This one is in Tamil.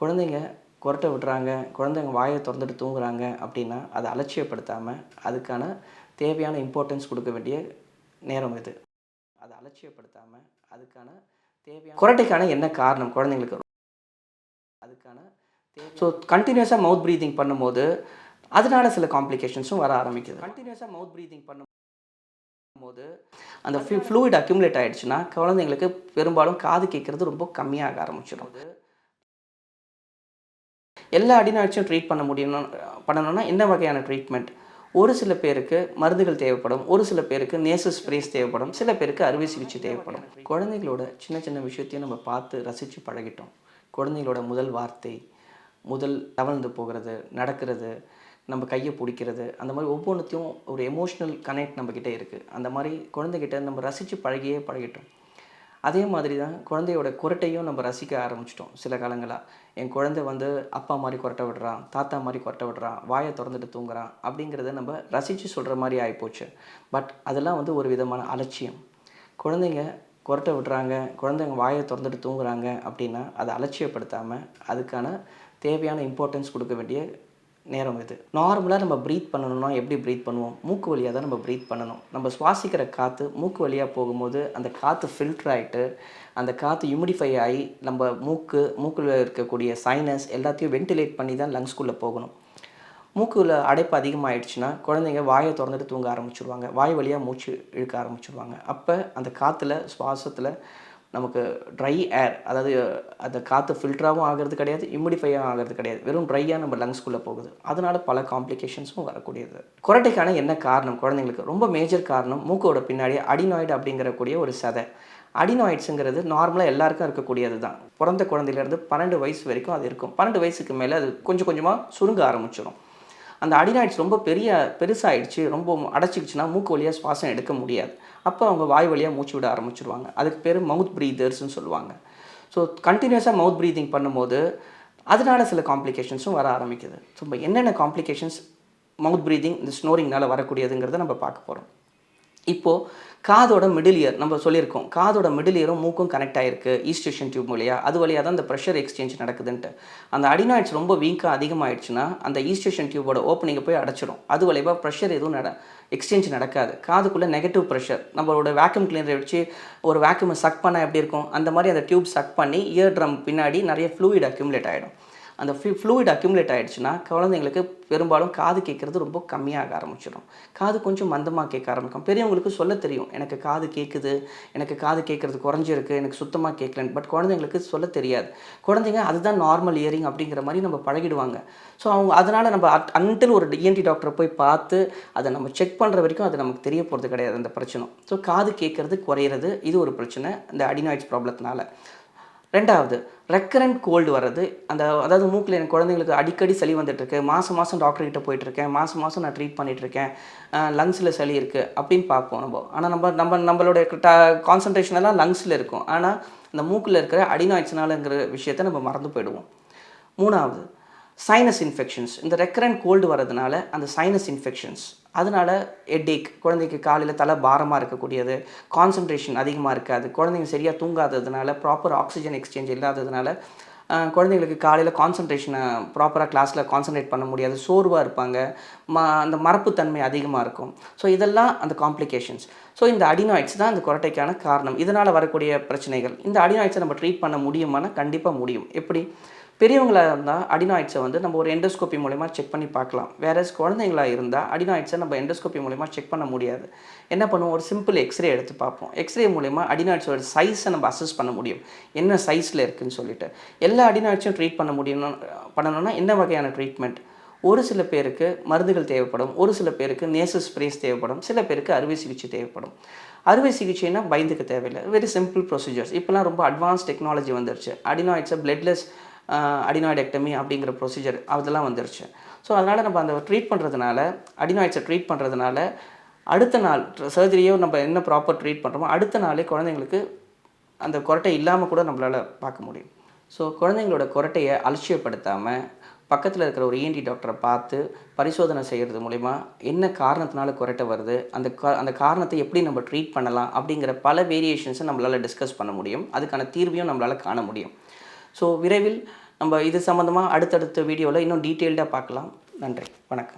குழந்தைங்க கொரட்டை விடுறாங்க, குழந்தைங்க வாயை திறந்துட்டு தூங்குறாங்க அப்படின்னா, அதை அலட்சியப்படுத்தாமல் அதுக்கான தேவையான இம்பார்ட்டன்ஸ் கொடுக்க வேண்டிய நேரம் இது. அதை அலட்சியப்படுத்தாமல் அதுக்கான தேவையான கொரட்டைக்கான என்ன காரணம் குழந்தைங்களுக்கு அதுக்கான ஸோ கண்டினியூஸாக மவுத் ப்ரீதிங் பண்ணும்போது அதனால சில காம்ப்ளிகேஷன்ஸும் வர ஆரம்பிக்குது. கண்டினியூஸாக மவுத் ப்ரீதிங் பண்ணும்போது அந்த ஃப்ளூயிட் அக்யூமுலேட் ஆகிடுச்சுன்னா குழந்தைங்களுக்கு பெரும்பாலும் காது கேட்குறது ரொம்ப கம்மியாக ஆரம்பிச்சிடும். எல்லா அடினாய்ட்ஸும் ட்ரீட் பண்ணணும்னா என்ன வகையான ட்ரீட்மெண்ட்? ஒரு சில பேருக்கு மருந்துகள் தேவைப்படும், ஒரு சில பேருக்கு நேசல் ஸ்ப்ரேஸ் தேவைப்படும், சில பேருக்கு அறுவை சிகிச்சை தேவைப்படும். குழந்தைகளோட சின்ன சின்ன விஷயத்தையும் நம்ம பார்த்து ரசித்து பழகிட்டோம். குழந்தைங்களோட முதல் வார்த்தை, முதல் தவழ்ந்து போகிறது, நடக்கிறது, நம்ம கையை பிடிக்கிறது, அந்த மாதிரி ஒவ்வொன்றுத்தையும் ஒரு எமோஷ்னல் கனெக்ட் நம்மக்கிட்ட இருக்குது. அந்த மாதிரி குழந்தைகிட்ட நம்ம ரசித்து பழகிட்டோம். அதே மாதிரி தான் குழந்தையோட குரட்டையும் நம்ம ரசிக்க ஆரம்பிச்சிட்டோம் சில காலங்களாக. என் குழந்தை அப்பா மாதிரி கொரட்டை விடுறான், தாத்தா மாதிரி கொரட்டை விடுறான், வாயை திறந்துட்டு தூங்குறான் அப்படிங்கிறத நம்ம ரசித்து சொல்கிற மாதிரி ஆகிப்போச்சு. பட் அதெல்லாம் ஒரு விதமான அலட்சியம். குழந்தைங்க கொரட்டை விடுறாங்க, குழந்தைங்க வாயை திறந்துட்டு தூங்குறாங்க அப்படின்னா அதை அலட்சியப்படுத்தாமல் அதுக்கான தேவையான இம்பார்ட்டன்ஸ் கொடுக்க வேண்டிய நேரம் இது. நார்மலாக நம்ம ப்ரீத் பண்ணணும்னா எப்படி ப்ரீத் பண்ணுவோம்? மூக்கு வழியாக தான் நம்ம ப்ரீத் பண்ணணும். நம்ம சுவாசிக்கிற காற்று மூக்கு வழியாக போகும்போது அந்த காற்று ஃபில்டர் ஆகிட்டு அந்த காற்று ஹியூமிடிஃபை ஆகி நம்ம மூக்கில் இருக்கக்கூடிய சைனஸ் எல்லாத்தையும் வென்டிலேட் பண்ணி தான் லங்ஸ்குள்ளே போகணும். மூக்கில் அடைப்பு அதிகமாகிடுச்சுன்னா குழந்தைங்க வாயை திறந்துட்டு தூங்க ஆரம்பிச்சிடுவாங்க, வாய் வழியாக மூச்சு இழுக்க ஆரம்பிச்சிடுவாங்க. அப்போ அந்த காற்றுல சுவாசத்தில் நமக்கு ட்ரை ஏர், அதாவது அந்த காற்று ஃபில்டராகவும் ஆகிறது கிடையாது, ஹியூமிடிஃபையும் ஆகிறது கிடையாது, வெறும் ட்ரையாக நம்ம லங்ஸ்குள்ளே போகுது. அதனால் பல காம்ப்ளிகேஷன்ஸும் வரக்கூடியது. கொரட்டைக்கான என்ன காரணம்? குழந்தைங்களுக்கு ரொம்ப மேஜர் காரணம் மூக்கோட பின்னாடி அடினாய்டு அப்படிங்கிறக்கூடிய ஒரு சதை. அடினாய்ட்ஸுங்கிறது நார்மலாக எல்லாருக்கும் இருக்கக்கூடியது தான். பிறந்த குழந்தையிலேருந்து 12 வயசு வரைக்கும் அது இருக்கும். 12 வயசுக்கு மேலே அது கொஞ்சம் கொஞ்சமாக சுருங்க ஆரம்பிச்சிடும். அந்த அடினாய்ட்ஸ் ரொம்ப பெருசாகிடுச்சு, ரொம்ப அடைச்சிக்கிச்சுன்னா மூக்கு வழியாக சுவாசம் எடுக்க முடியாது. அப்போ அவங்க வாய் வழியாக மூச்சு விட ஆரம்பிச்சிடுவாங்க. அதுக்கு பேர் மவுத் ப்ரீதர்ஸ்ன்னு சொல்லுவாங்க. ஸோ கண்டினியூஸாக மவுத் ப்ரீதிங் பண்ணும்போது அதனால சில காம்ப்ளிகேஷன்ஸும் வர ஆரம்பிக்குது. ஸோ இப்போ என்னென்ன காம்ப்ளிகேஷன்ஸ் மவுத் ப்ரீதிங் இந்த ஸ்னோரிங்னால் வரக்கூடியதுங்கிறத நம்ம பார்க்க போகிறோம். இப்போது காதோட மிடில் இயர் நம்ம சொல்லியிருக்கோம், காதோட மிடில் இயரும் மூக்கும் கனெக்ட் ஆகிருக்கு ஈஸ்டேஷன் டியூப் வழியாக. அது வழியாக தான் இந்த ப்ரெஷர் எக்ஸ்சேஞ்ச் நடக்குதுன்ட்டு. அந்த அடினாய்ட்ஸ் ரொம்ப வீக்காக அதிகமாகிடுச்சுன்னா அந்த ஈஸ்டேஷன் டியூபோட ஓப்பனிங்கை போய் அடைச்சிடும். அது வழியாக ப்ரெஷர் எதுவும் எக்ஸ்சேஞ்ச் நடக்காது. காதுக்குள்ளே நெகட்டிவ் ப்ரெஷர், நம்மளோட வேக்யூம் கிளீனரை வச்சு ஒரு வேக்யூமை சக் பண்ணால் எப்படி இருக்கும் அந்த மாதிரி அந்த டியூப் சக் பண்ணி இயர் ட்ரம் பின்னாடி நிறைய ஃப்ளூயிட் அக்யூமுலேட் ஆகிடும். அந்த ஃப்ளூயிட் அக்யூமுலேட் ஆகிடுச்சுன்னா குழந்தைங்களுக்கு பெரும்பாலும் காது கேட்குறது ரொம்ப கம்மியாக ஆரம்பிச்சிடும். காது கொஞ்சம் மந்தமாக கேட்க ஆரம்பிக்கும். பெரியவங்களுக்கு சொல்ல தெரியும், எனக்கு காது கேட்குது, எனக்கு காது கேட்குறது குறைஞ்சிருக்கு, எனக்கு சுத்தமாக கேட்கலன்னு. பட் குழந்தைங்களுக்கு சொல்ல தெரியாது. குழந்தைங்க அதுதான் நார்மல் இயரிங் அப்படிங்கிற மாதிரி நம்ம பழகிடுவாங்க. ஸோ அவங்க அதனால் நம்ம அன்டில் ஒரு இஎன்டி டாக்டரை போய் பார்த்து அதை நம்ம செக் பண்ணுற வரைக்கும் அது நமக்கு தெரிய போகிறது கிடையாது அந்த பிரச்சனை. ஸோ காது கேட்குறது குறையிறது இது ஒரு பிரச்சனை இந்த அடினாய்ட்ஸ் ப்ராப்ளத்தினால. ரெண்டாவது, ரெக்கரண்ட் கோல்டு வர்றது. அதாவது மூக்கில் எனக்கு குழந்தைங்களுக்கு அடிக்கடி சளி வந்துட்டுருக்கு, மாதம் டாக்டர்கிட்ட போயிட்டுருக்கேன், மாதம் நான் ட்ரீட் பண்ணிகிட்ருக்கேன், லங்ஸில் சளி இருக்குது அப்படின்னு பார்ப்போம் நம்ம. ஆனால் நம்மளோட கான்சன்ட்ரேஷன் எல்லாம் லங்ஸில் இருக்கும். ஆனால் இந்த மூக்கில் இருக்கிற அடினாய்ட்ஸ்னாலங்கிற விஷயத்தை நம்ம மறந்து போயிடுவோம். மூணாவது, சைனஸ் இன்ஃபெக்ஷன்ஸ். இந்த ரெக்கரண்ட் கோல்டு வரதுனால அந்த சைனஸ் இன்ஃபெக்ஷன்ஸ், அதனால் ஹெட்டேக், குழந்தைக்கு காலையில் தலை பாரமாக இருக்கக்கூடியது, கான்சன்ட்ரேஷன் அதிகமாக இருக்காது, குழந்தைங்க சரியாக தூங்காததுனால, ப்ராப்பர் ஆக்சிஜன் எக்ஸ்சேஞ்ச் இல்லாததுனால குழந்தைங்களுக்கு காலையில் கான்சன்ட்ரேஷனை ப்ராப்பராக கிளாஸில் கான்சன்ட்ரேட் பண்ண முடியாது, சோர்வாக இருப்பாங்க, அந்த மரப்புத்தன்மை அதிகமாக இருக்கும். ஸோ இதெல்லாம் அந்த காம்ப்ளிகேஷன்ஸ். ஸோ இந்த அடினாய்ட்ஸ் தான் இந்த கொரட்டைக்கான காரணம். இதனால் வரக்கூடிய பிரச்சனைகள். இந்த அடினாய்ட்ஸை நம்ம ட்ரீட் பண்ண முடியுமானா கண்டிப்பாக முடியும். எப்படி? பெரியவங்களாக இருந்தால் அடினாய்ட்ஸை நம்ம ஒரு எண்டோஸ்கோப்பி மூலமா செக் பண்ணி பார்க்கலாம். வேறஸ் குழந்தைங்களாக இருந்தால் அடினாய்ட்ஸை நம்ம எண்டோஸ்கோப்பி மூலமா செக் பண்ண முடியாது. என்ன பண்ணுவோம்? ஒரு சிம்பிள் எக்ஸ்ரே எடுத்து பார்ப்போம். எக்ஸ்ரே மூலமா அடினாய்ட்ஸோட சைஸை நம்ம அசஸ் பண்ண முடியும், என்ன சைஸில் இருக்குதுன்னு சொல்லிட்டு. எல்லா அடினாய்ட்ஸும் ட்ரீட் பண்ணணும்னா என்ன வகையான ட்ரீட்மெண்ட்? ஒரு சில பேருக்கு மருந்துகள் தேவைப்படும், ஒரு சில பேருக்கு நேசல் ஸ்ப்ரேஸ் தேவைப்படும், சில பேருக்கு அறுவை சிகிச்சை தேவைப்படும். அறுவை சிகிச்சைனா பயந்துக்க தேவையில்லை, வெரி சிம்பிள் ப்ரொசீஜர்ஸ். இப்போலாம் ரொம்ப அட்வான்ஸ் டெக்னாலஜி வந்துருச்சு. அடினாய்ட்ஸை பிளட்லெஸ் அடினாய்டெக்டமி அப்படிங்கிற ப்ரொசீஜர் அதெல்லாம் வந்துருச்சு. ஸோ அதனால் நம்ம அந்த அடினாய்ட்ஸை ட்ரீட் பண்ணுறதுனால அடுத்த நாள் சர்ஜரியோ நம்ம என்ன ப்ராப்பர் ட்ரீட் பண்ணுறோமோ அடுத்த நாளே குழந்தைங்களுக்கு அந்த கொரட்டை இல்லாமல் கூட நம்மளால் பார்க்க முடியும். ஸோ குழந்தைங்களோட கொரட்டையை அலட்சியப்படுத்தாமல் பக்கத்தில் இருக்கிற ஒரு இஎன்டி டாக்டரை பார்த்து பரிசோதனை செய்கிறது மூலிமா என்ன காரணத்தினால கொரட்டை வருது, அந்த காரணத்தை எப்படி நம்ம ட்ரீட் பண்ணலாம் அப்படிங்கிற பல வேரியேஷன்ஸை நம்மளால் டிஸ்கஸ் பண்ண முடியும். அதுக்கான தீர்வையும் நம்மளால் காண முடியும். ஸோ விரைவில் நம்ம இது சம்மந்தமாக அடுத்தடுத்த வீடியோவில் இன்னும் டீட்டெயில்டாக பார்க்கலாம். நன்றி, வணக்கம்.